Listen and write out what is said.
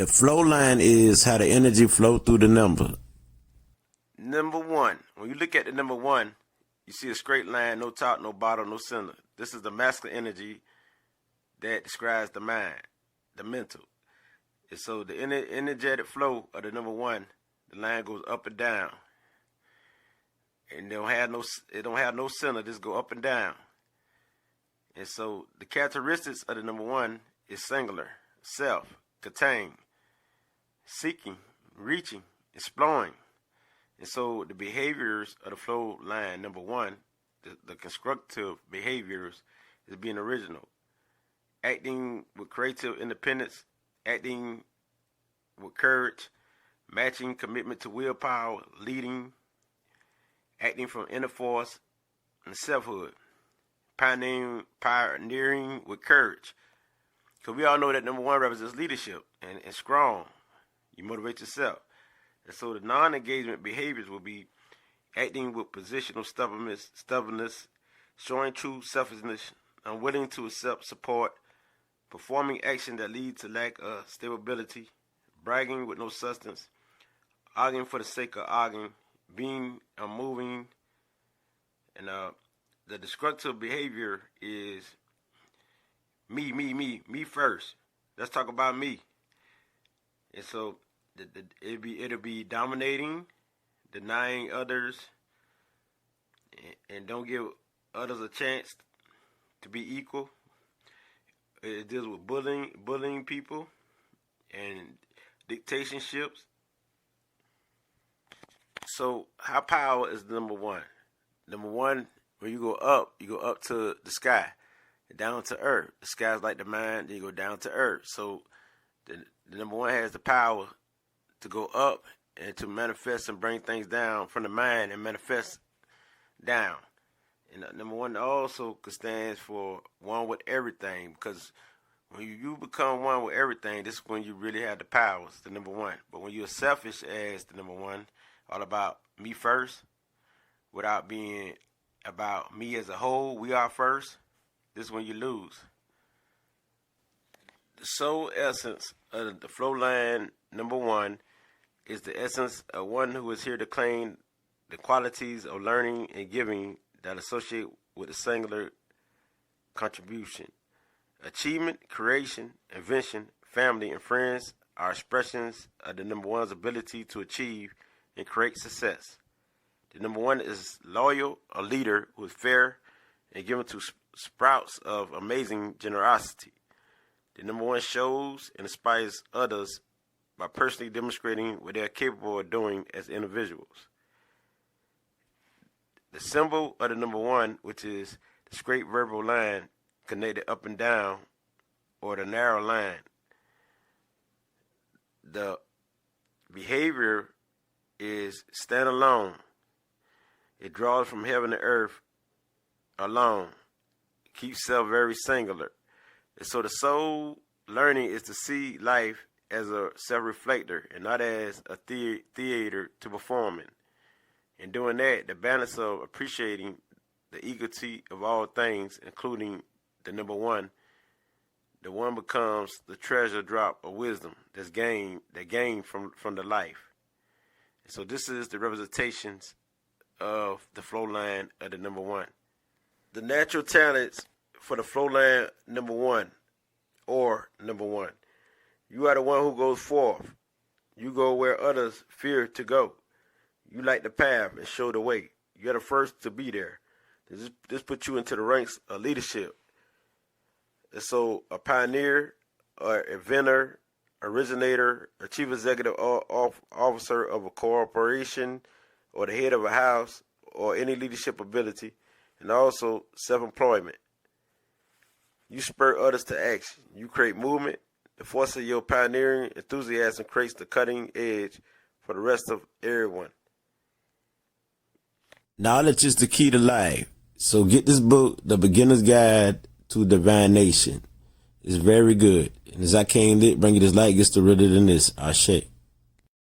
The flow line is how the energy flow through the number. Number one. When you look at the number one, you see a straight line, no top, no bottom, no center. This is the masculine energy that describes the mind, the mental. And so the energetic flow of the number one, the line goes up and down. And it don't have no center, just go up and down. And so the characteristics of the number one is singular, self, contained, seeking, reaching, exploring. And so the behaviors of the flow line, number one, the constructive behaviors is being original, acting with creative independence, acting with courage, matching commitment to willpower, leading, acting from inner force and selfhood, pioneering with courage. Because we all know that number one represents leadership and strong. You motivate yourself. And so the non-engagement behaviors will be acting with positional stubbornness, showing true selfishness, unwilling to accept support, performing action that leads to lack of stability, bragging with no substance, arguing for the sake of arguing, being unmoving, and the destructive behavior is me first. Let's talk about me. And so it'll be dominating, denying others, and don't give others a chance to be equal. It deals with bullying people and dictatorships. So high power is number one. Number one, when you go up to the sky, down to earth. The sky is like the mind, then you go down to earth. So the number one has the power to go up and to manifest and bring things down from the mind and manifest down. And number one also stands for one with everything, because when you become one with everything, this is when you really have the powers, the number one. But when you're selfish as the number one, all about me first, without being about me as a whole, we are first, this is when you lose. The soul essence of the flow line number one is the essence of one who is here to claim the qualities of learning and giving that associate with the singular contribution. Achievement, creation, invention, family, and friends are expressions of the number one's ability to achieve and create success. The number one is loyal, a leader who is fair and given to sprouts of amazing generosity. The number one shows and inspires others by personally demonstrating what they are capable of doing as individuals. The symbol of the number one, which is the straight verbal line connected up and down, or the narrow line. The behavior is stand alone. It draws from heaven to earth alone. It keeps self very singular. And so the soul learning is to see life as a self-reflector and not as a theater to perform in. In doing that, the balance of appreciating the egoity of all things, including the number one, the one becomes the treasure drop of wisdom that's gained from the life. And so this is the representations of the flow line of the number one. The natural talents for the flow line number one, or number one. You are the one who goes forth. You go where others fear to go. You light the path and show the way. You're the first to be there. This puts you into the ranks of leadership. And so a pioneer, or inventor, originator, or chief executive officer of a corporation, or the head of a house, or any leadership ability, and also self-employment. You spur others to action. You create movement. The force of your pioneering enthusiasm creates the cutting edge for the rest of everyone. Knowledge is the key to life. So get this book, The Beginner's Guide to Divination. It's very good. And as I came lit, bring you this light, gets to realer than this. Ashe.